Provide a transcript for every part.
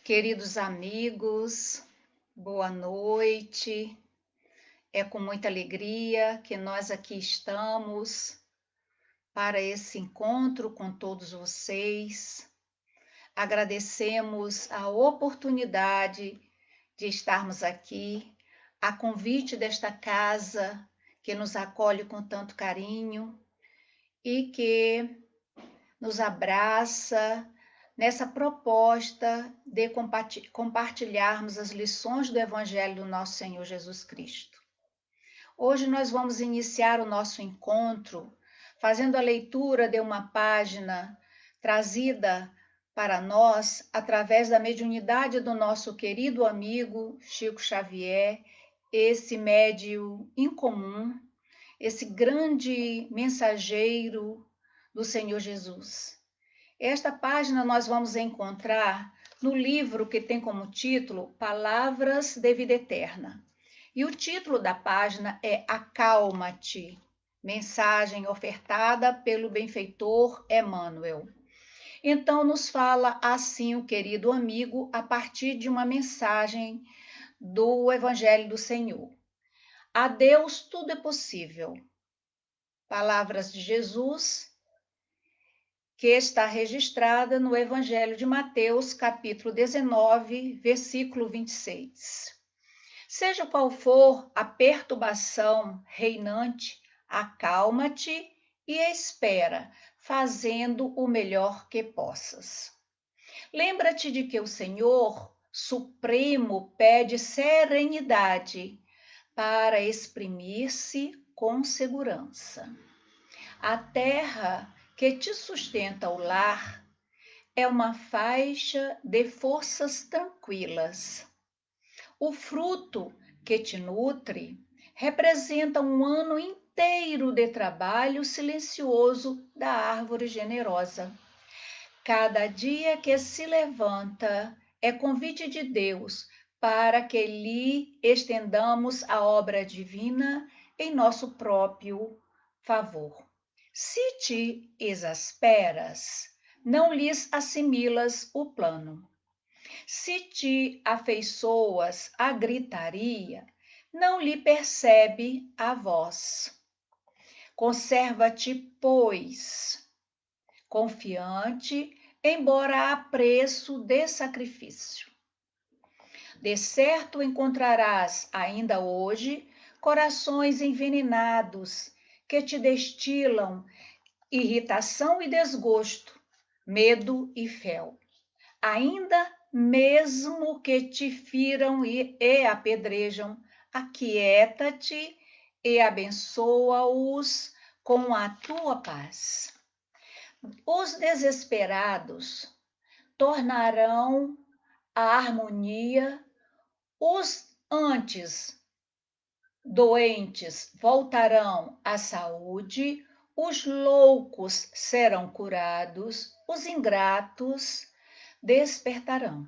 Queridos amigos, boa noite. É com muita alegria que nós aqui estamos para esse encontro com todos vocês. Agradecemos a oportunidade de estarmos aqui, a convite desta casa que nos acolhe com tanto carinho e que nos abraça nessa proposta de compartilharmos as lições do Evangelho do nosso Senhor Jesus Cristo. Hoje nós vamos iniciar o nosso encontro fazendo a leitura de uma página trazida para nós através da mediunidade do nosso querido amigo Chico Xavier, esse médium incomum, esse grande mensageiro do Senhor Jesus. Esta página nós vamos encontrar no livro que tem como título Palavras de Vida Eterna. E o título da página é Acalma-te, mensagem ofertada pelo benfeitor Emmanuel. Então, nos fala assim o querido amigo a partir de uma mensagem do Evangelho do Senhor. A Deus tudo é possível. Palavras de Jesus, que está registrada no Evangelho de Mateus, capítulo 19, versículo 26. Seja qual for a perturbação reinante, acalma-te e espera, fazendo o melhor que possas. Lembra-te de que o Senhor Supremo pede serenidade para exprimir-se com segurança. A terra que te sustenta o lar é uma faixa de forças tranquilas. O fruto que te nutre representa um ano inteiro de trabalho silencioso da árvore generosa. Cada dia que se levanta é convite de Deus para que lhe estendamos a obra divina em nosso próprio favor. Se te exasperas, não lhes assimilas o plano. Se te afeiçoas à gritaria, não lhe percebe a voz. Conserva-te, pois, confiante, embora a preço de sacrifício. De certo encontrarás ainda hoje corações envenenados que te destilam irritação e desgosto, medo e fel. Ainda mesmo que te firam e apedrejam, aquieta-te e abençoa-os com a tua paz. Os desesperados tornarão a harmonia, os antes doentes voltarão à saúde, os loucos serão curados, os ingratos despertarão.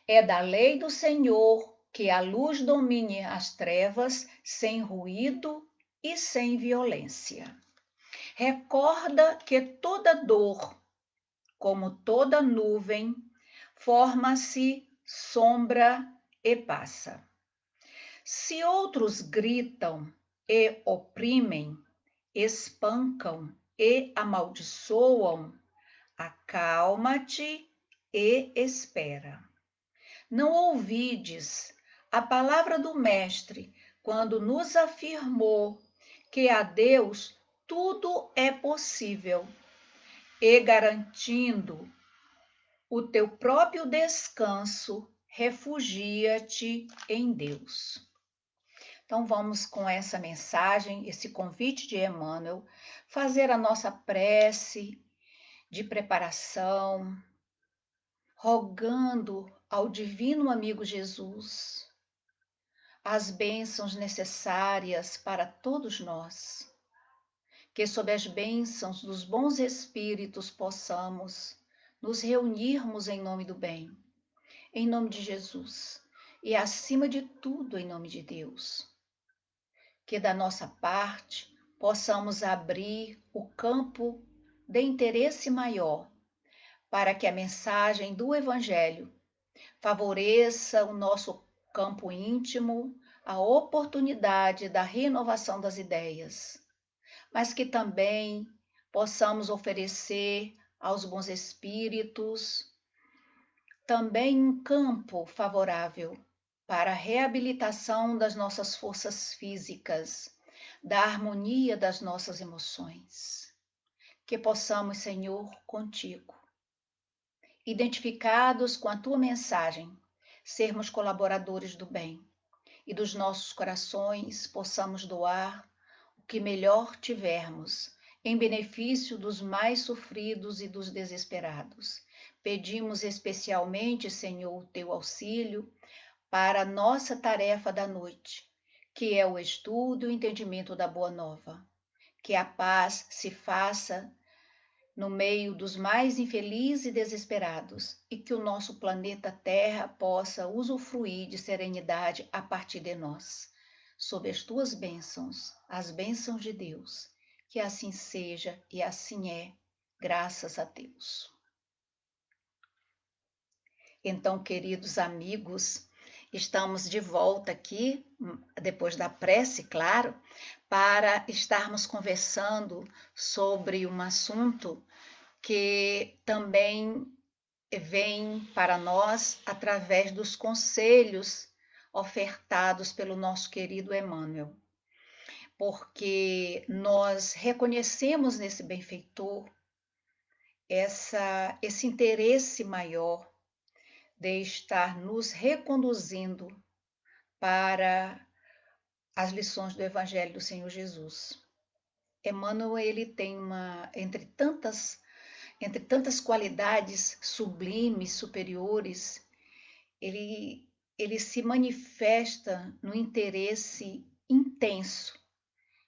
É da lei do Senhor que a luz domine as trevas sem ruído e sem violência. Recorda que toda dor, como toda nuvem, forma-se sombra e passa. Se outros gritam e oprimem, espancam e amaldiçoam, acalma-te e espera. Não ouvides a palavra do Mestre quando nos afirmou que a Deus tudo é possível e garantindo o teu próprio descanso, refugia-te em Deus. Então vamos com essa mensagem, esse convite de Emmanuel, fazer a nossa prece de preparação, rogando ao divino amigo Jesus as bênçãos necessárias para todos nós, que sob as bênçãos dos bons espíritos possamos nos reunirmos em nome do bem, em nome de Jesus e acima de tudo em nome de Deus. Que da nossa parte possamos abrir o campo de interesse maior para que a mensagem do Evangelho favoreça o nosso campo íntimo, a oportunidade da renovação das ideias, mas que também possamos oferecer aos bons espíritos também um campo favorável para a reabilitação das nossas forças físicas, da harmonia das nossas emoções. Que possamos, Senhor, contigo, identificados com a tua mensagem, sermos colaboradores do bem e dos nossos corações possamos doar o que melhor tivermos em benefício dos mais sofridos e dos desesperados. Pedimos especialmente, Senhor, o teu auxílio para a nossa tarefa da noite, que é o estudo e o entendimento da Boa Nova. Que a paz se faça no meio dos mais infelizes e desesperados, e que o nosso planeta Terra possa usufruir de serenidade a partir de nós. Sob as tuas bênçãos, as bênçãos de Deus, que assim seja e assim é, graças a Deus. Então, queridos amigos, estamos de volta aqui, depois da prece, claro, para estarmos conversando sobre um assunto que também vem para nós através dos conselhos ofertados pelo nosso querido Emmanuel, porque nós reconhecemos nesse benfeitor esse interesse maior de estar nos reconduzindo para as lições do Evangelho do Senhor Jesus. Emmanuel, ele tem entre tantas qualidades sublimes, superiores, ele, ele se manifesta no interesse intenso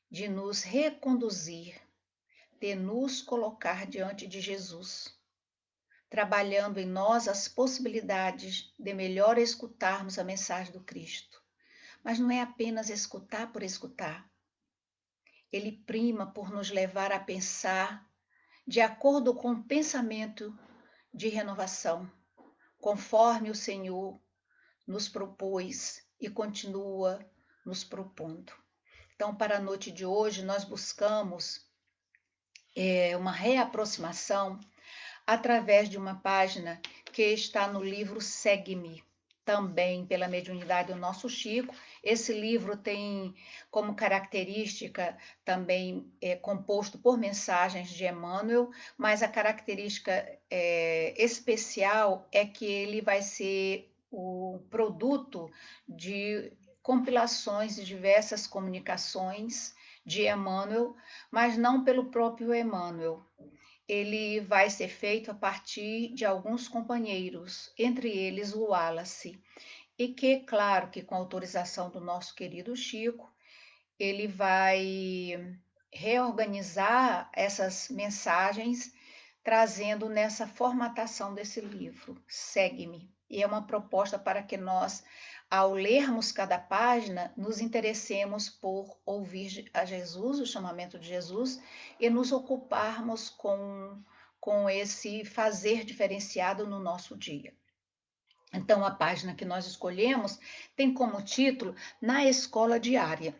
de nos reconduzir, de nos colocar diante de Jesus, trabalhando em nós as possibilidades de melhor escutarmos a mensagem do Cristo. Mas não é apenas escutar por escutar. Ele prima por nos levar a pensar de acordo com o pensamento de renovação, conforme o Senhor nos propôs e continua nos propondo. Então, para a noite de hoje, nós buscamos uma reaproximação através de uma página que está no livro Segue-me, também pela mediunidade do nosso Chico. Esse livro tem como característica também composto por mensagens de Emmanuel, mas a característica especial é que ele vai ser o produto de compilações de diversas comunicações de Emmanuel, mas não pelo próprio Emmanuel. Ele vai ser feito a partir de alguns companheiros, entre eles o Wallace, e que, claro, que com autorização do nosso querido Chico, ele vai reorganizar essas mensagens, trazendo nessa formatação desse livro, Segue-me. E é uma proposta para que nós, ao lermos cada página, nos interessemos por ouvir a Jesus, o chamamento de Jesus, e nos ocuparmos com esse fazer diferenciado no nosso dia. Então, a página que nós escolhemos tem como título Na Escola Diária.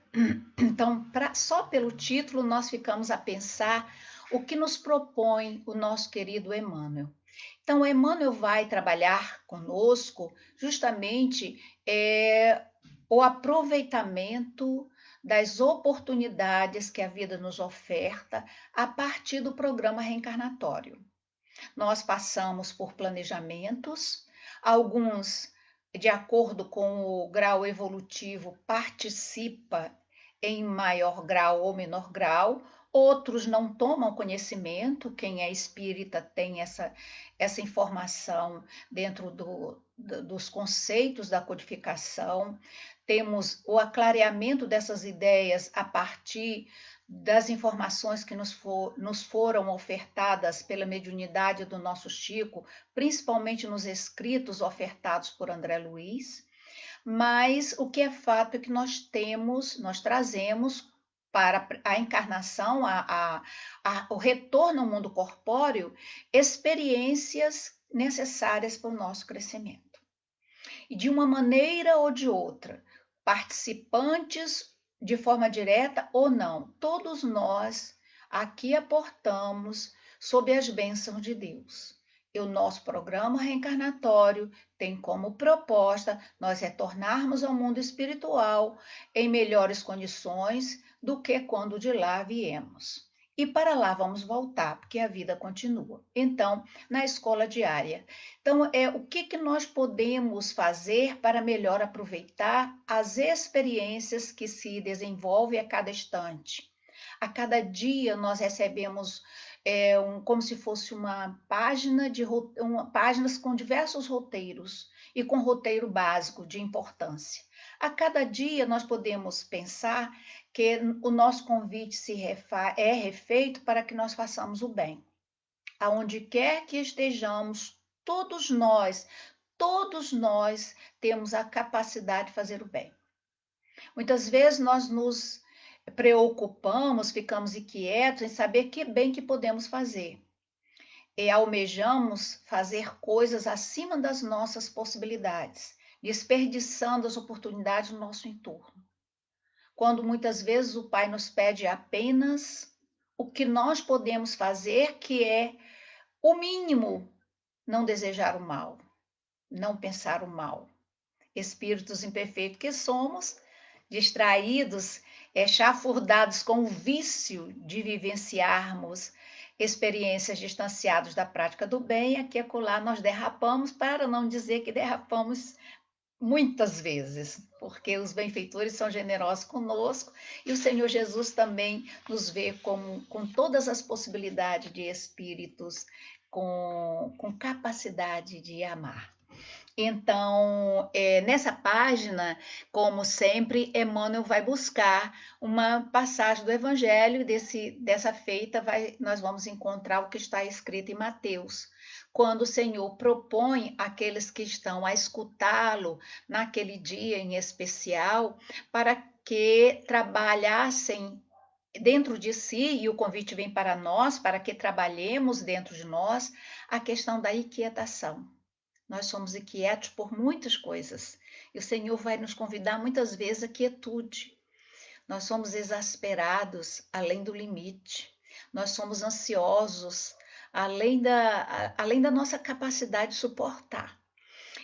Então, só pelo título, nós ficamos a pensar o que nos propõe o nosso querido Emmanuel. Então, Emmanuel vai trabalhar conosco justamente o aproveitamento das oportunidades que a vida nos oferta a partir do programa reencarnatório. Nós passamos por planejamentos, alguns, de acordo com o grau evolutivo, participa em maior grau ou menor grau, outros não tomam conhecimento, quem é espírita tem essa informação dentro dos conceitos da codificação, temos o aclareamento dessas ideias a partir das informações que nos foram ofertadas pela mediunidade do nosso Chico, principalmente nos escritos ofertados por André Luiz, mas o que é fato é que nós trazemos para a encarnação, o retorno ao mundo corpóreo, experiências necessárias para o nosso crescimento. E de uma maneira ou de outra, participantes de forma direta ou não, todos nós aqui aportamos sob as bênçãos de Deus. E o nosso programa reencarnatório tem como proposta nós retornarmos ao mundo espiritual em melhores condições do que quando de lá viemos. E para lá vamos voltar, porque a vida continua. Então, na escola diária. Então, o que, que nós podemos fazer para melhor aproveitar as experiências que se desenvolvem a cada instante? A cada dia nós recebemos como se fosse uma página páginas com diversos roteiros e com roteiro básico de importância. A cada dia nós podemos pensar que o nosso convite é refeito para que nós façamos o bem. Aonde quer que estejamos, todos nós temos a capacidade de fazer o bem. Muitas vezes nós nos preocupamos, ficamos inquietos em saber que bem que podemos fazer. E almejamos fazer coisas acima das nossas possibilidades, desperdiçando as oportunidades no nosso entorno. Quando muitas vezes o Pai nos pede apenas o que nós podemos fazer, que é o mínimo: não desejar o mal, não pensar o mal. Espíritos imperfeitos que somos, distraídos, chafurdados com o vício de vivenciarmos experiências distanciadas da prática do bem, aqui e acolá nós derrapamos, para não dizer que derrapamos muitas vezes, porque os benfeitores são generosos conosco e o Senhor Jesus também nos vê com todas as possibilidades de espíritos com capacidade de amar. Então, nessa página, como sempre, Emmanuel vai buscar uma passagem do Evangelho. Dessa feita, nós vamos encontrar o que está escrito em Mateus, quando o Senhor propõe àqueles que estão a escutá-lo naquele dia em especial, para que trabalhassem dentro de si, e o convite vem para nós, para que trabalhemos dentro de nós, a questão da inquietação. Nós somos inquietos por muitas coisas e o Senhor vai nos convidar muitas vezes à quietude. Nós somos exasperados além do limite. Nós somos ansiosos além da nossa capacidade de suportar.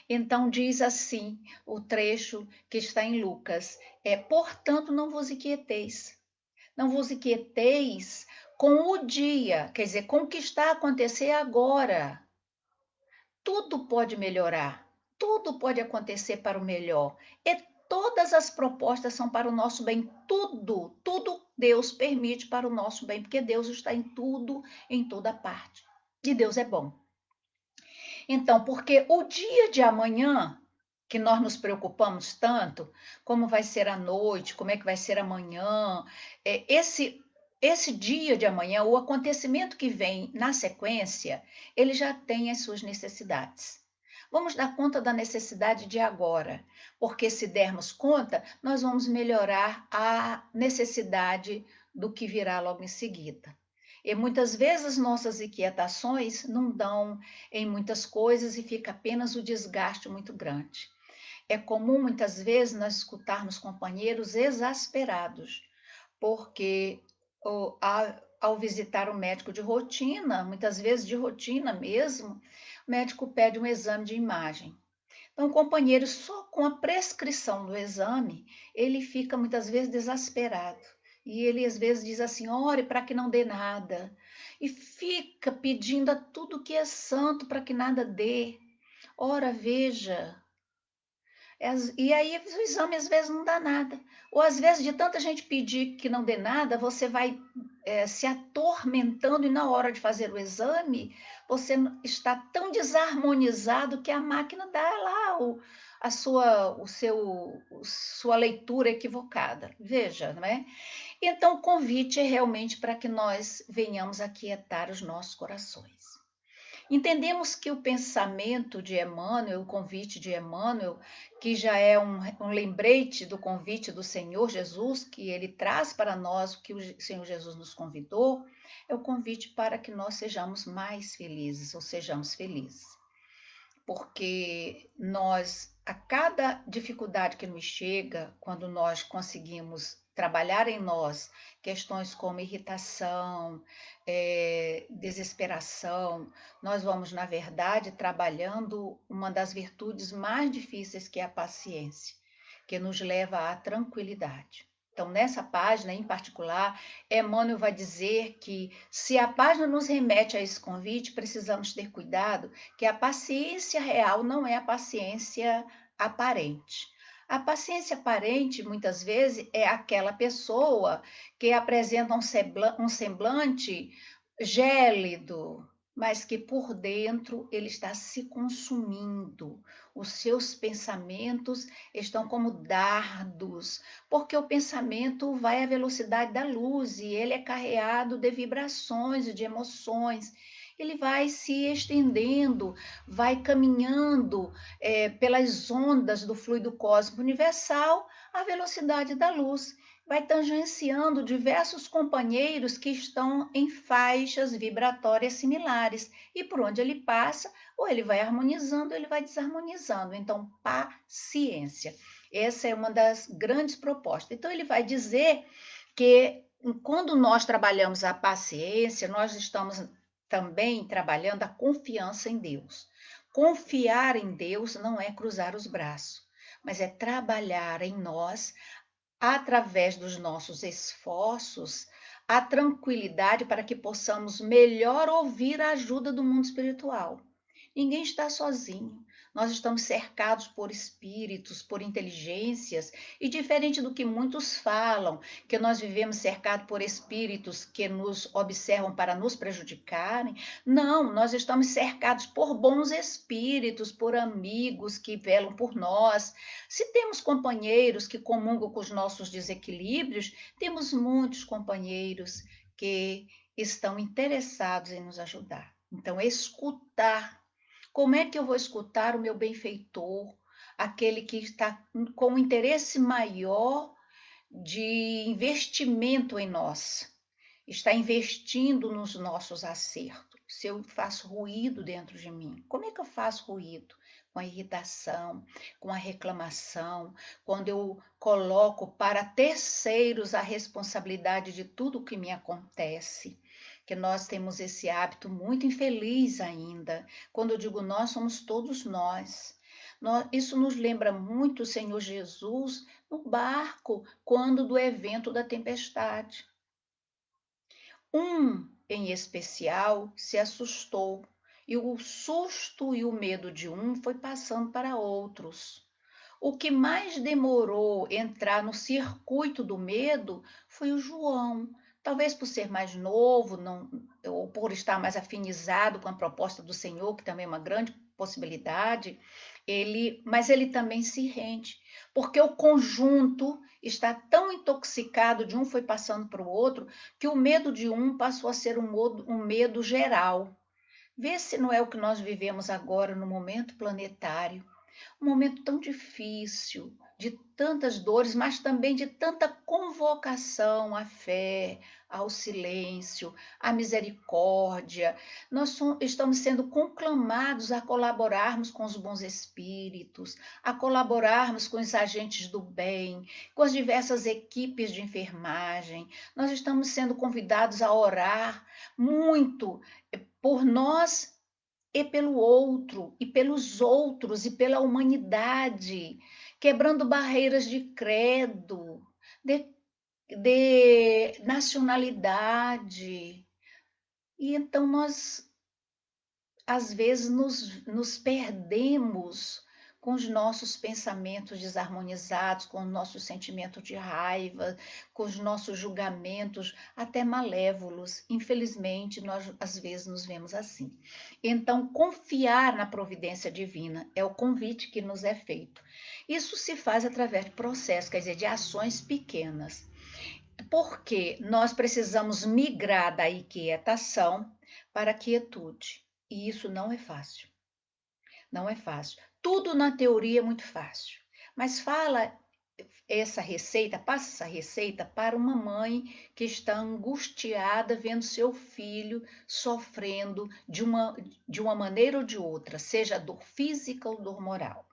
Então diz assim o trecho que está em Lucas: portanto, não vos inquieteis. Não vos inquieteis com o dia, quer dizer, com o que está a acontecer agora. Tudo pode melhorar, tudo pode acontecer para o melhor. E todas as propostas são para o nosso bem, tudo Deus permite para o nosso bem, porque Deus está em tudo, em toda parte. E Deus é bom. Então, porque o dia de amanhã, que nós nos preocupamos tanto, como vai ser a noite, como é que vai ser amanhã, esse dia de amanhã, o acontecimento que vem na sequência, ele já tem as suas necessidades. Vamos dar conta da necessidade de agora, porque se dermos conta, nós vamos melhorar a necessidade do que virá logo em seguida. E muitas vezes nossas inquietações não dão em muitas coisas e fica apenas o desgaste muito grande. É comum muitas vezes nós escutarmos companheiros exasperados, porque ao visitar o médico de rotina, muitas vezes de rotina mesmo, o médico pede um exame de imagem. Então, o companheiro, só com a prescrição do exame, ele fica muitas vezes desesperado. E ele às vezes diz assim: ore para que não dê nada. E fica pedindo a tudo que é santo para que nada dê. Ora, veja, e aí o exame às vezes não dá nada. Ou às vezes, de tanta gente pedir que não dê nada, você vai se atormentando e na hora de fazer o exame, você está tão desarmonizado que a máquina dá lá sua leitura equivocada. Veja, não é? Então, o convite é realmente para que nós venhamos aquietar os nossos corações. Entendemos que o pensamento de Emmanuel, o convite de Emmanuel, que já é um lembrete do convite do Senhor Jesus, que ele traz para nós o que o Senhor Jesus nos convidou, é o convite para que nós sejamos mais felizes, ou sejamos felizes. porque nós, a cada dificuldade que nos chega, quando nós conseguimos trabalhar em nós questões como irritação, desesperação, nós vamos, na verdade, trabalhando uma das virtudes mais difíceis, que é a paciência, que nos leva à tranquilidade. Então, nessa página em particular, Emmanuel vai dizer que, se a página nos remete a esse convite, precisamos ter cuidado que a paciência real não é a paciência aparente. A paciência aparente, muitas vezes, é aquela pessoa que apresenta um semblante gélido, mas que por dentro ele está se consumindo. Os seus pensamentos estão como dardos, porque o pensamento vai à velocidade da luz e ele é carreado de vibrações e de emoções. Ele vai se estendendo, vai caminhando pelas ondas do fluido cósmico universal à velocidade da luz. Vai tangenciando diversos companheiros que estão em faixas vibratórias similares. E por onde ele passa, ou ele vai harmonizando, ou ele vai desarmonizando. Então, paciência. Essa é uma das grandes propostas. Então, ele vai dizer que quando nós trabalhamos a paciência, nós estamos também trabalhando a confiança em Deus. Confiar em Deus não é cruzar os braços, mas é trabalhar em nós, através dos nossos esforços, a tranquilidade para que possamos melhor ouvir a ajuda do mundo espiritual. Ninguém está sozinho. Nós estamos cercados por espíritos, por inteligências, e diferente do que muitos falam, que nós vivemos cercados por espíritos que nos observam para nos prejudicarem, não, nós estamos cercados por bons espíritos, por amigos que velam por nós. Se temos companheiros que comungam com os nossos desequilíbrios, temos muitos companheiros que estão interessados em nos ajudar. Então, escutar. Como é que eu vou escutar o meu benfeitor, aquele que está com um interesse maior de investimento em nós, está investindo nos nossos acertos? Se eu faço ruído dentro de mim, como é que eu faço ruído? Com a irritação, com a reclamação, quando eu coloco para terceiros a responsabilidade de tudo o que me acontece, que nós temos esse hábito muito infeliz ainda. Quando eu digo nós, somos todos nós. Isso nos lembra muito o Senhor Jesus no barco, quando do evento da tempestade. Um, em especial, se assustou, e o susto e o medo de um foi passando para outros. O que mais demorou entrar no circuito do medo foi o João. Talvez por ser mais novo, não, ou por estar mais afinizado com a proposta do Senhor, que também é uma grande possibilidade, mas ele também se rende, porque o conjunto está tão intoxicado, de um foi passando para o outro, que o medo de um passou a ser um medo geral. Vê se não é o que nós vivemos agora no momento planetário. Um momento tão difícil, de tantas dores, mas também de tanta convocação à fé, ao silêncio, à misericórdia. Estamos sendo conclamados a colaborarmos com os bons espíritos, a colaborarmos com os agentes do bem, com as diversas equipes de enfermagem. Nós estamos sendo convidados a orar muito por nós e pelo outro, e pelos outros, e pela humanidade, quebrando barreiras de credo, de nacionalidade. E então nós, às vezes, nos perdemos com os nossos pensamentos desarmonizados, com o nosso sentimento de raiva, com os nossos julgamentos, até malévolos. Infelizmente, nós às vezes nos vemos assim. Então, confiar na providência divina é o convite que nos é feito. Isso se faz através de processos, quer dizer, de ações pequenas. Porque nós precisamos migrar da inquietação para a quietude. E isso não é fácil. Não é fácil. Tudo na teoria é muito fácil, mas fala essa receita, passa essa receita para uma mãe que está angustiada vendo seu filho sofrendo de uma maneira ou de outra, seja dor física ou dor moral.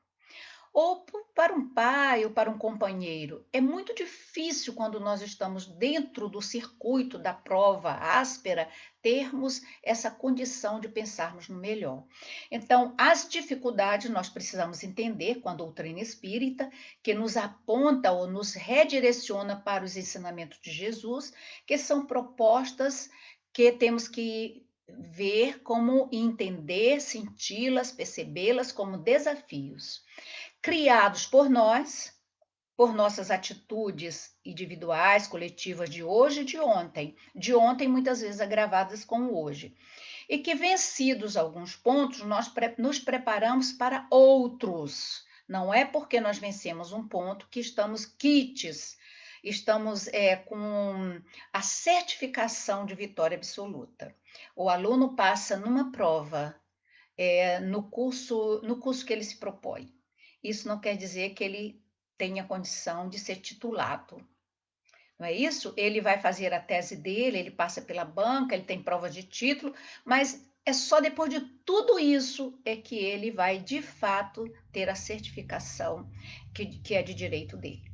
Ou para um pai ou para um companheiro. É muito difícil quando nós estamos dentro do circuito da prova áspera termos essa condição de pensarmos no melhor. Então, as dificuldades nós precisamos entender com a doutrina espírita, que nos aponta ou nos redireciona para os ensinamentos de Jesus, que são propostas que temos que ver como entender, senti-las, percebê-las como desafios criados por nossas atitudes individuais, coletivas de hoje e de ontem muitas vezes agravadas com o hoje. E que vencidos alguns pontos, nós nos preparamos para outros. Não é porque nós vencemos um ponto que estamos quites, estamos com a certificação de vitória absoluta. O aluno passa numa prova, no curso que ele se propõe. Isso não quer dizer que ele tenha condição de ser titulado. Não é isso? Ele vai fazer a tese dele, ele passa pela banca, ele tem prova de título, mas é só depois de tudo isso é que ele vai, de fato, ter a certificação que é de direito dele.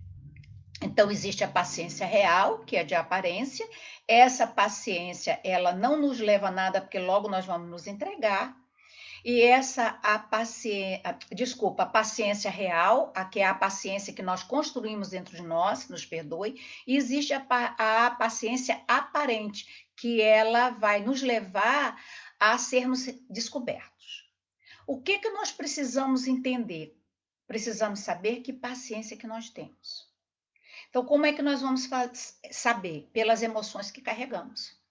Então, existe a paciência real, que é de aparência. Essa paciência, ela não nos leva a nada, porque logo nós vamos nos entregar. E a paciência real, que é a paciência que nós construímos dentro de nós, nos perdoe, e existe a paciência aparente, que ela vai nos levar a sermos descobertos. O que nós precisamos entender? Precisamos saber que paciência que nós temos. Então, como é que nós vamos saber? Pelas emoções que carregamos.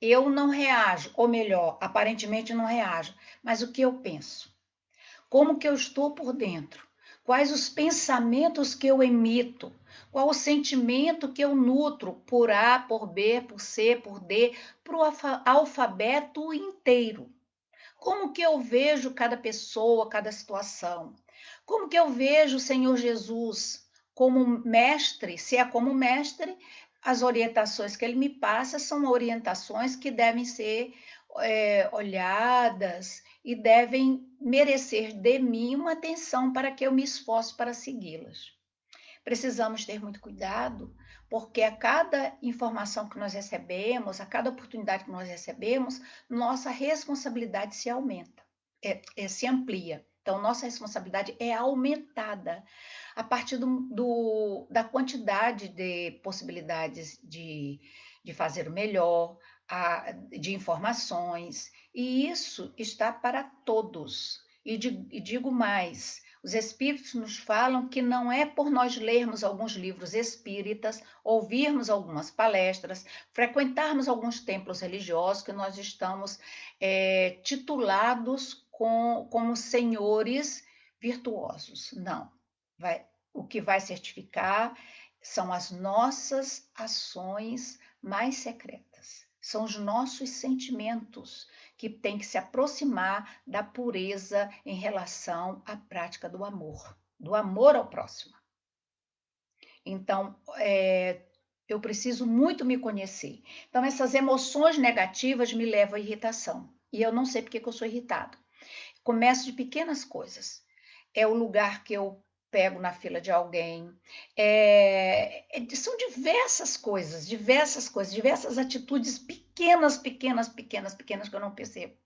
Eu não reajo, ou melhor, aparentemente não reajo, mas o que eu penso? Como que eu estou por dentro? Quais os pensamentos que eu emito? Qual o sentimento que eu nutro por A, por B, por C, por D, para o alfabeto inteiro? Como que eu vejo cada pessoa, cada situação? Como que eu vejo o Senhor Jesus como mestre? Se é como mestre, as orientações que ele me passa são orientações que devem ser olhadas e devem merecer de mim uma atenção para que eu me esforce para segui-las. Precisamos ter muito cuidado, porque a cada informação que nós recebemos, a cada oportunidade que nós recebemos, nossa responsabilidade se aumenta, se amplia. Então, nossa responsabilidade é aumentada a partir da quantidade de possibilidades de fazer o melhor, de informações, e isso está para todos. E digo mais, os espíritos nos falam que não é por nós lermos alguns livros espíritas, ouvirmos algumas palestras, frequentarmos alguns templos religiosos que nós estamos titulados como senhores virtuosos. Não. O que vai certificar são as nossas ações mais secretas. São os nossos sentimentos que têm que se aproximar da pureza em relação à prática do amor ao próximo. Então, eu preciso muito me conhecer. Então, essas emoções negativas me levam à irritação. E eu não sei porque que eu sou irritado. Começo de pequenas coisas. É o lugar que eu pego na fila de alguém. São diversas atitudes pequenas que eu não percebo.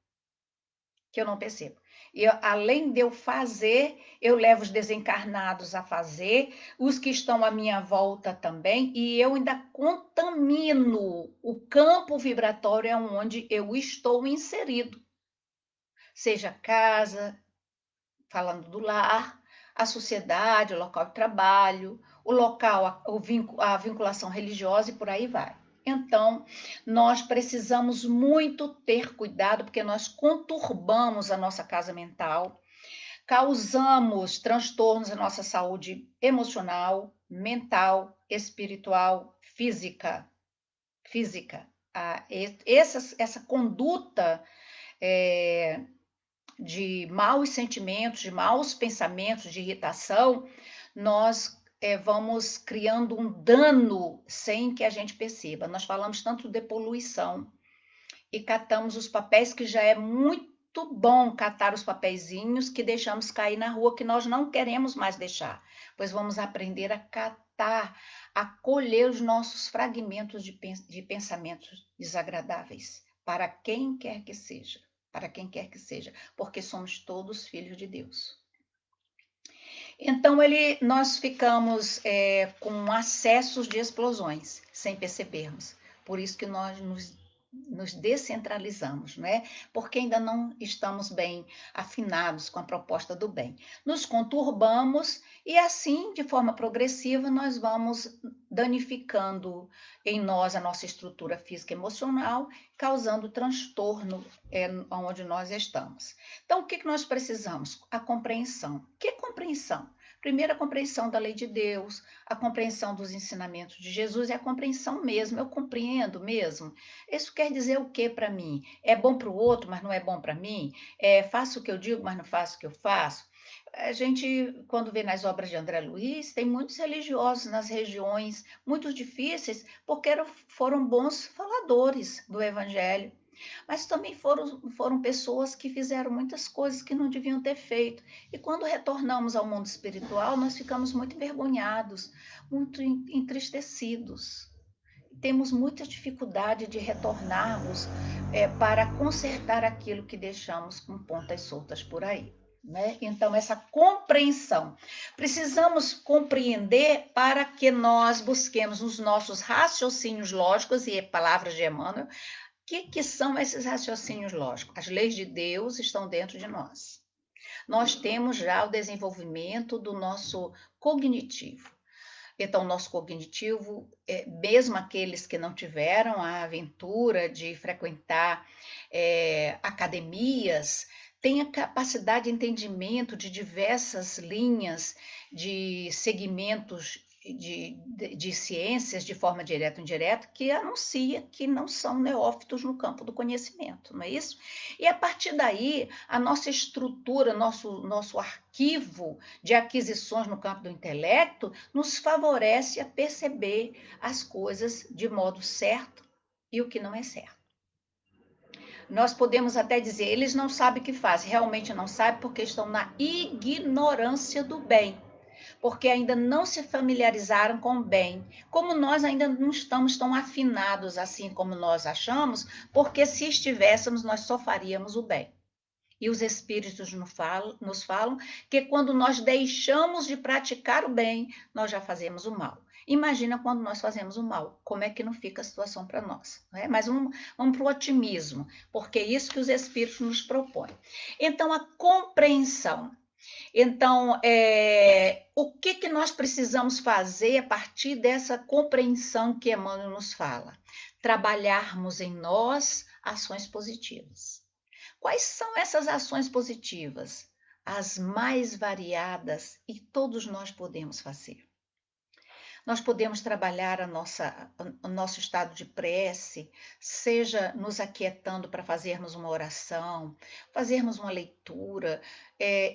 E além de eu fazer, eu levo os desencarnados a fazer, os que estão à minha volta também, e eu ainda contamino o campo vibratório onde eu estou inserido. Seja casa, falando do lar, a sociedade, o local de trabalho, o local, a vinculação religiosa e por aí vai. Então, nós precisamos muito ter cuidado, porque nós conturbamos a nossa casa mental, causamos transtornos à nossa saúde emocional, mental, espiritual, física. Essa conduta de maus sentimentos, de maus pensamentos, de irritação, nós vamos criando um dano sem que a gente perceba. Nós falamos tanto de poluição e catamos os papéis, que já é muito bom catar os papeizinhos que deixamos cair na rua, que nós não queremos mais deixar, pois vamos aprender a catar, a colher os nossos fragmentos de pensamentos desagradáveis, para quem quer que seja, porque somos todos filhos de Deus. Então, nós ficamos com acessos de explosões, sem percebermos. Por isso que nós nos descentralizamos, não é? Porque ainda não estamos bem afinados com a proposta do bem. Nos conturbamos e assim, de forma progressiva, nós vamos danificando em nós a nossa estrutura física e emocional, causando transtorno onde nós estamos. Então, o que nós precisamos? A compreensão. Que compreensão? Primeiro, a compreensão da lei de Deus, a compreensão dos ensinamentos de Jesus e a compreensão mesmo. Eu compreendo mesmo. Isso quer dizer o que para mim? É bom para o outro, mas não é bom para mim? Faço o que eu digo, mas não faço o que eu faço? A gente, quando vê nas obras de André Luiz, tem muitos religiosos nas regiões muito difíceis, porque foram bons faladores do Evangelho. Mas também foram pessoas que fizeram muitas coisas que não deviam ter feito. E quando retornamos ao mundo espiritual, nós ficamos muito envergonhados, muito entristecidos. Temos muita dificuldade de retornarmos para consertar aquilo que deixamos com pontas soltas por aí. Né? Então, essa compreensão. Precisamos compreender para que nós busquemos nos nossos raciocínios lógicos, e palavras de Emmanuel, que são esses raciocínios lógicos? As leis de Deus estão dentro de nós. Nós temos já o desenvolvimento do nosso cognitivo. Então, nosso cognitivo, mesmo aqueles que não tiveram a aventura de frequentar academias, tem a capacidade de entendimento de diversas linhas de segmentos de ciências de forma direta ou indireta, que anuncia que não são neófitos no campo do conhecimento, não é isso? E a partir daí, a nossa estrutura, nosso arquivo de aquisições no campo do intelecto, nos favorece a perceber as coisas de modo certo e o que não é certo. Nós podemos até dizer, eles não sabem o que fazem, realmente não sabem porque estão na ignorância do bem, porque ainda não se familiarizaram com o bem, como nós ainda não estamos tão afinados assim como nós achamos, porque se estivéssemos, nós só faríamos o bem. E os espíritos nos falam que quando nós deixamos de praticar o bem, nós já fazemos o mal. Imagina quando nós fazemos o mal, como é que não fica a situação para nós. Não é? Mas vamos para o otimismo, porque é isso que os espíritos nos propõem. Então, a compreensão. Então, o que nós precisamos fazer a partir dessa compreensão que Emmanuel nos fala? Trabalharmos em nós ações positivas. Quais são essas ações positivas? As mais variadas e todos nós podemos fazer. Nós podemos trabalhar o nosso estado de prece, seja nos aquietando para fazermos uma oração, fazermos uma leitura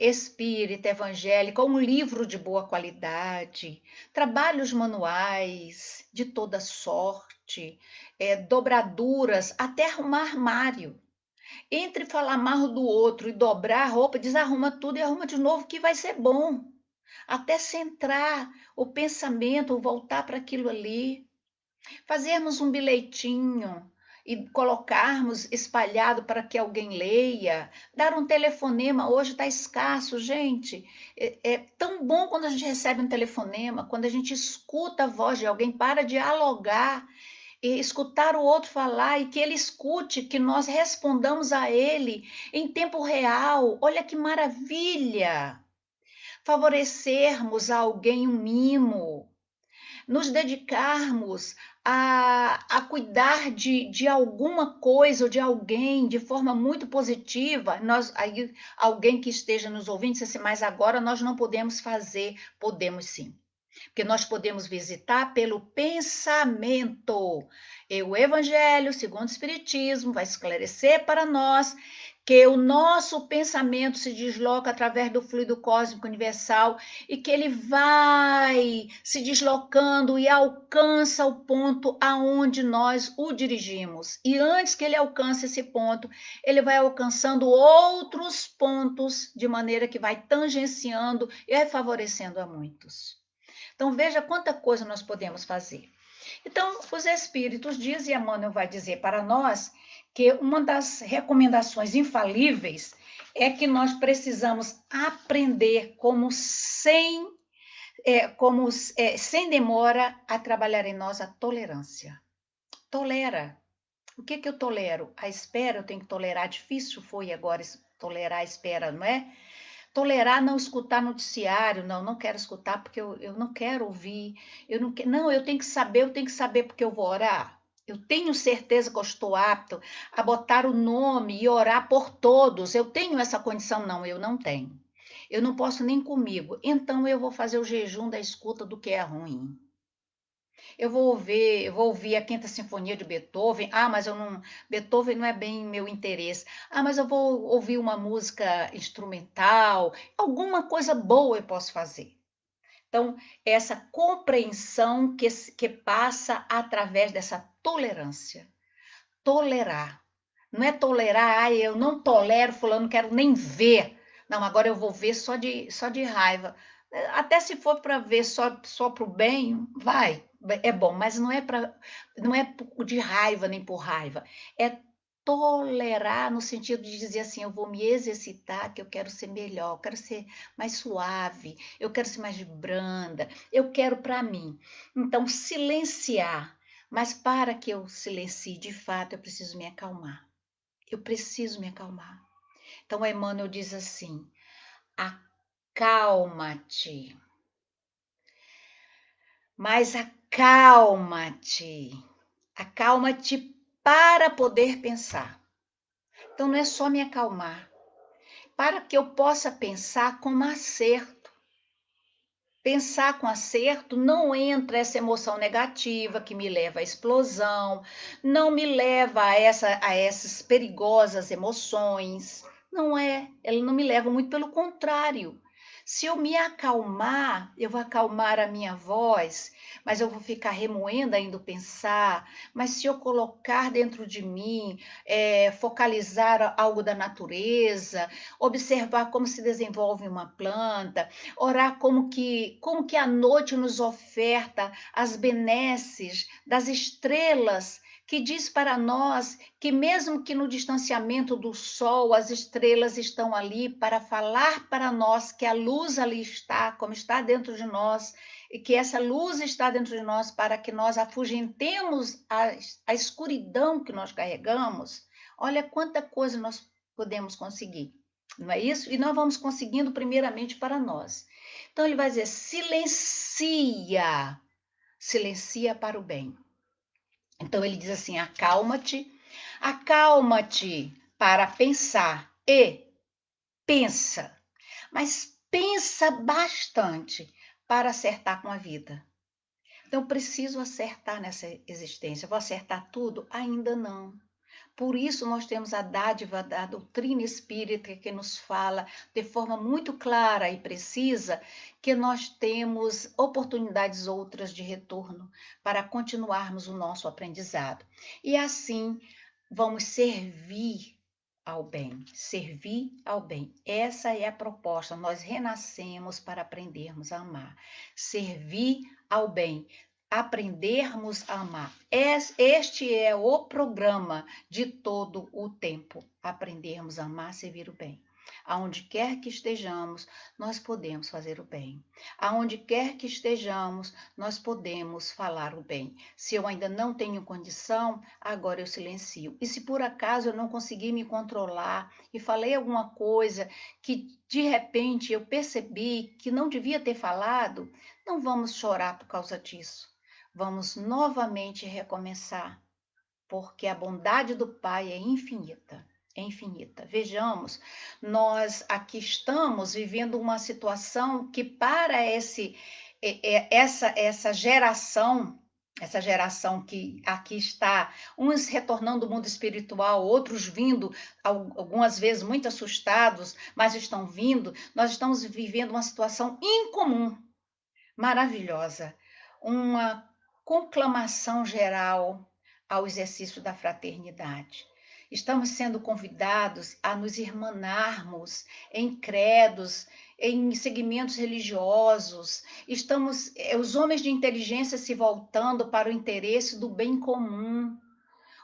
espírita, evangélica, um livro de boa qualidade, trabalhos manuais de toda sorte, dobraduras, até arrumar armário. Entre falar mal do outro e dobrar a roupa, desarruma tudo e arruma de novo, que vai ser bom. Até centrar o pensamento, voltar para aquilo ali. Fazermos um bilhetinho e colocarmos espalhado para que alguém leia. Dar um telefonema, hoje está escasso, gente. É tão bom quando a gente recebe um telefonema, quando a gente escuta a voz de alguém, para dialogar e escutar o outro falar e que ele escute, que nós respondamos a ele em tempo real. Olha que maravilha! Favorecermos a alguém um mimo, nos dedicarmos a cuidar de alguma coisa ou de alguém de forma muito positiva. Aí, alguém que esteja nos ouvindo disse assim, mas agora nós não podemos fazer. Podemos sim. Porque nós podemos visitar pelo pensamento. E o Evangelho, segundo o Espiritismo, vai esclarecer para nós que o nosso pensamento se desloca através do fluido cósmico universal e que ele vai se deslocando e alcança o ponto aonde nós o dirigimos. E antes que ele alcance esse ponto, ele vai alcançando outros pontos de maneira que vai tangenciando e favorecendo a muitos. Então veja quanta coisa nós podemos fazer. Então, os espíritos dizem, e Emmanuel vai dizer para nós, que uma das recomendações infalíveis é que nós precisamos aprender sem demora a trabalhar em nós a tolerância. Tolera. O que eu tolero? A espera, eu tenho que tolerar. Difícil foi agora tolerar a espera, não é? Tolerar não escutar noticiário, não quero escutar porque eu não quero ouvir, eu tenho que saber porque eu vou orar. Eu tenho certeza que eu estou apto a botar o nome e orar por todos. Eu tenho essa condição? Não, eu não tenho. Eu não posso nem comigo. Então eu vou fazer o jejum da escuta do que é ruim. Eu vou ouvir a Quinta Sinfonia de Beethoven. Ah, mas Beethoven não é bem meu interesse. Ah, mas eu vou ouvir uma música instrumental. Alguma coisa boa eu posso fazer. Então, essa compreensão que passa através dessa tolerância. Tolerar. Não é tolerar, eu não tolero fulano, não quero nem ver. Não, agora eu vou ver só de raiva. Até se for para ver só para o bem, vai, é bom, mas não é de raiva nem por raiva. É tolerar no sentido de dizer assim, eu vou me exercitar, que eu quero ser melhor, eu quero ser mais suave, eu quero ser mais branda, eu quero para mim. Então, silenciar. Mas para que eu silencie de fato, eu preciso me acalmar. Eu preciso me acalmar. Então, Emmanuel diz assim: acalma-te, mas acalma-te para poder pensar. Então, não é só me acalmar, para que eu possa pensar com acerto. Pensar com acerto, não entra essa emoção negativa que me leva à explosão, não me leva a essas perigosas emoções. Não é, ela não me leva, muito pelo contrário. Se eu me acalmar, eu vou acalmar a minha voz, mas eu vou ficar remoendo ainda o pensar. Mas se eu colocar dentro de mim, focalizar algo da natureza, observar como se desenvolve uma planta, orar como que a noite nos oferta as benesses das estrelas, que diz para nós que mesmo que no distanciamento do sol, as estrelas estão ali para falar para nós que a luz ali está, como está dentro de nós, e que essa luz está dentro de nós para que nós afugentemos a escuridão que nós carregamos. Olha quanta coisa nós podemos conseguir, não é isso? E nós vamos conseguindo primeiramente para nós. Então ele vai dizer: silencia para o bem. Então ele diz assim: acalma-te para pensar e pensa, mas pensa bastante para acertar com a vida. Então eu preciso acertar nessa existência. Vou acertar tudo? Ainda não. Por isso, nós temos a dádiva da doutrina espírita que nos fala de forma muito clara e precisa que nós temos oportunidades outras de retorno para continuarmos o nosso aprendizado. E assim, vamos servir ao bem, servir ao bem. Essa é a proposta. Nós renascemos para aprendermos a amar, servir ao bem, aprendermos a amar. Este é o programa de todo o tempo. Aprendermos a amar, servir o bem. Aonde quer que estejamos, nós podemos fazer o bem. Aonde quer que estejamos, nós podemos falar o bem. Se eu ainda não tenho condição, agora eu silencio. E se por acaso eu não conseguir me controlar e falei alguma coisa que de repente eu percebi que não devia ter falado, não vamos chorar por causa disso. Vamos novamente recomeçar, porque a bondade do Pai é infinita. É infinita. Vejamos, nós aqui estamos vivendo uma situação que para essa geração, essa geração que aqui está, uns retornando do mundo espiritual, outros vindo, algumas vezes muito assustados, mas estão vindo. Nós estamos vivendo uma situação incomum, maravilhosa, uma conclamação geral ao exercício da fraternidade. Estamos sendo convidados a nos irmanarmos em credos, em segmentos religiosos. Estamos, os homens de inteligência se voltando para o interesse do bem comum.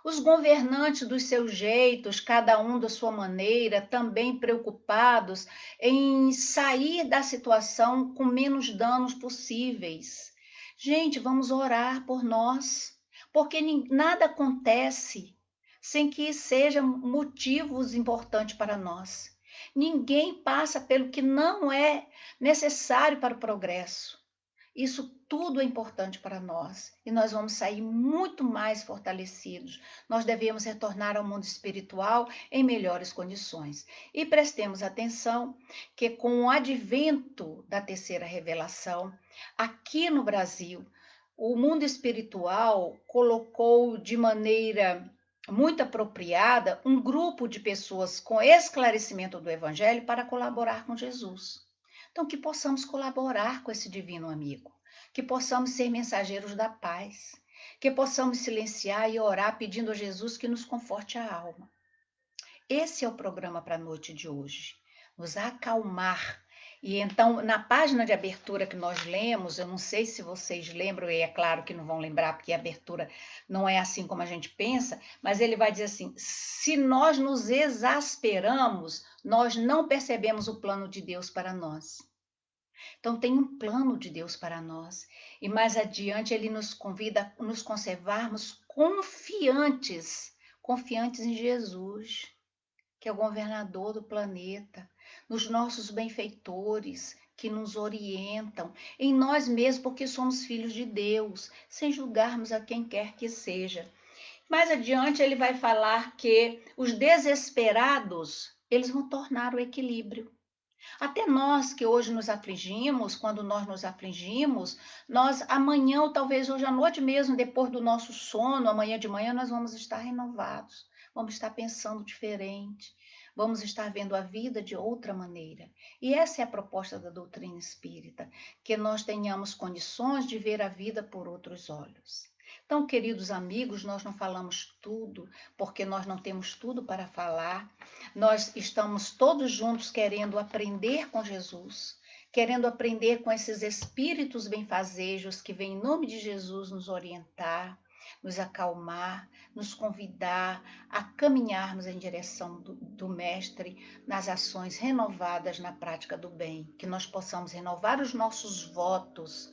Os governantes dos seus jeitos, cada um da sua maneira, também preocupados em sair da situação com menos danos possíveis. Gente, vamos orar por nós, porque nada acontece sem que sejam motivos importantes para nós. Ninguém passa pelo que não é necessário para o progresso. Isso tudo é importante para nós e nós vamos sair muito mais fortalecidos. Nós devemos retornar ao mundo espiritual em melhores condições. E prestemos atenção que, com o advento da terceira revelação, aqui no Brasil, o mundo espiritual colocou de maneira muito apropriada um grupo de pessoas com esclarecimento do Evangelho para colaborar com Jesus. Então, que possamos colaborar com esse divino amigo, que possamos ser mensageiros da paz, que possamos silenciar e orar pedindo a Jesus que nos conforte a alma. Esse é o programa para a noite de hoje, nos acalmar. E então, na página de abertura que nós lemos, eu não sei se vocês lembram, e é claro que não vão lembrar, porque a abertura não é assim como a gente pensa, mas ele vai dizer assim: se nós nos exasperamos, nós não percebemos o plano de Deus para nós. Então, tem um plano de Deus para nós. E mais adiante, ele nos convida a nos conservarmos confiantes, confiantes em Jesus, que é o governador do planeta, nos nossos benfeitores, que nos orientam, em nós mesmos, porque somos filhos de Deus, sem julgarmos a quem quer que seja. Mais adiante, ele vai falar que os desesperados, eles vão tornar o equilíbrio. Até nós que hoje nos afligimos, quando nós nos afligimos, nós amanhã ou talvez hoje à noite mesmo, depois do nosso sono, amanhã de manhã, nós vamos estar renovados, vamos estar pensando diferente, vamos estar vendo a vida de outra maneira. E essa é a proposta da doutrina espírita, que nós tenhamos condições de ver a vida por outros olhos. Então, queridos amigos, nós não falamos tudo, porque nós não temos tudo para falar. Nós estamos todos juntos querendo aprender com Jesus, querendo aprender com esses espíritos benfazejos que vêm em nome de Jesus nos orientar, nos acalmar, nos convidar a caminharmos em direção do Mestre nas ações renovadas na prática do bem, que nós possamos renovar os nossos votos,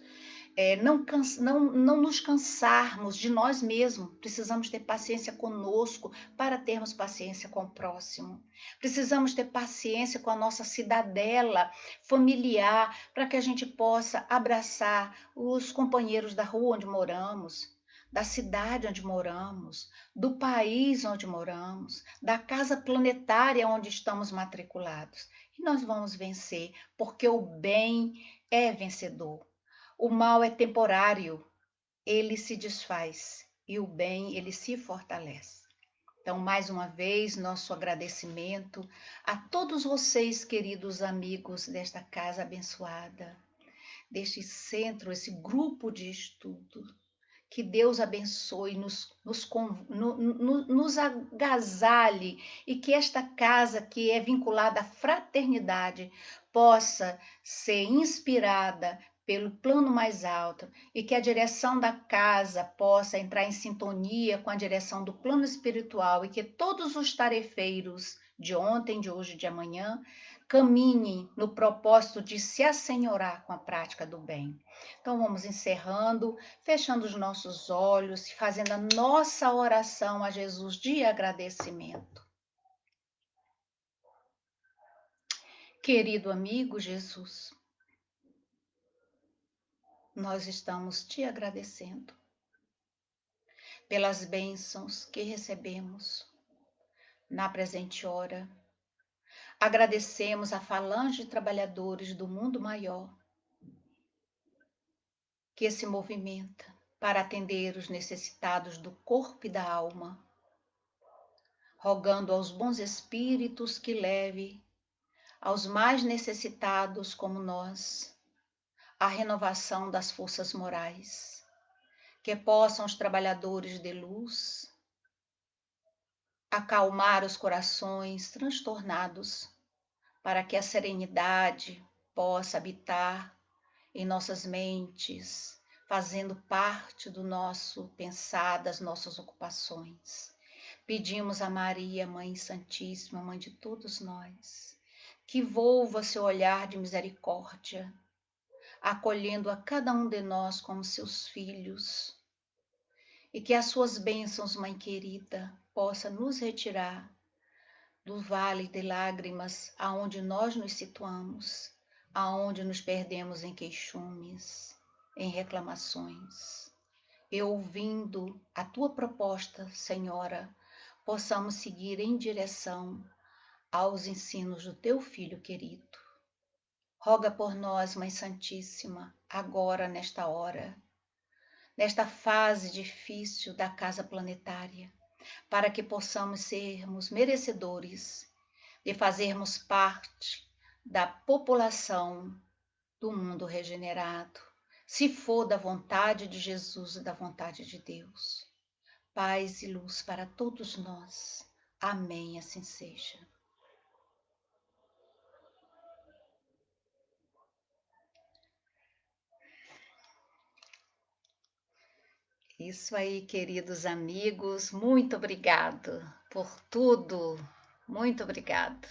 não nos cansarmos de nós mesmos. Precisamos ter paciência conosco para termos paciência com o próximo. Precisamos ter paciência com a nossa cidadela familiar para que a gente possa abraçar os companheiros da rua onde moramos, da cidade onde moramos, do país onde moramos, da casa planetária onde estamos matriculados. E nós vamos vencer, porque o bem é vencedor. O mal é temporário, ele se desfaz e o bem, ele se fortalece. Então, mais uma vez, nosso agradecimento a todos vocês, queridos amigos desta casa abençoada, deste centro, esse grupo de estudo. Que Deus abençoe, nos agasalhe e que esta casa, que é vinculada à fraternidade, possa ser inspirada pelo plano mais alto e que a direção da casa possa entrar em sintonia com a direção do plano espiritual e que todos os tarefeiros de ontem, de hoje e de amanhã caminhem no propósito de se assenhorar com a prática do bem. Então vamos encerrando, fechando os nossos olhos, fazendo a nossa oração a Jesus de agradecimento. Querido amigo Jesus, nós estamos te agradecendo pelas bênçãos que recebemos na presente hora. Agradecemos a falange de trabalhadores do mundo maior que se movimenta para atender os necessitados do corpo e da alma, rogando aos bons espíritos que leve aos mais necessitados como nós a renovação das forças morais, que possam os trabalhadores de luz acalmar os corações transtornados, para que a serenidade possa habitar em nossas mentes, fazendo parte do nosso pensar, das nossas ocupações. Pedimos a Maria, Mãe Santíssima, Mãe de todos nós, que volva seu olhar de misericórdia, acolhendo a cada um de nós como seus filhos, e que as suas bênçãos, Mãe querida, possa nos retirar do vale de lágrimas aonde nós nos situamos, aonde nos perdemos em queixumes, em reclamações. E ouvindo a tua proposta, Senhora, possamos seguir em direção aos ensinos do teu Filho querido. Roga por nós, Mãe Santíssima, agora nesta hora, nesta fase difícil da casa planetária, para que possamos sermos merecedores de fazermos parte da população do mundo regenerado, se for da vontade de Jesus e da vontade de Deus. Paz e luz para todos nós. Amém, assim seja. Isso aí, queridos amigos, muito obrigado por tudo. Muito obrigado.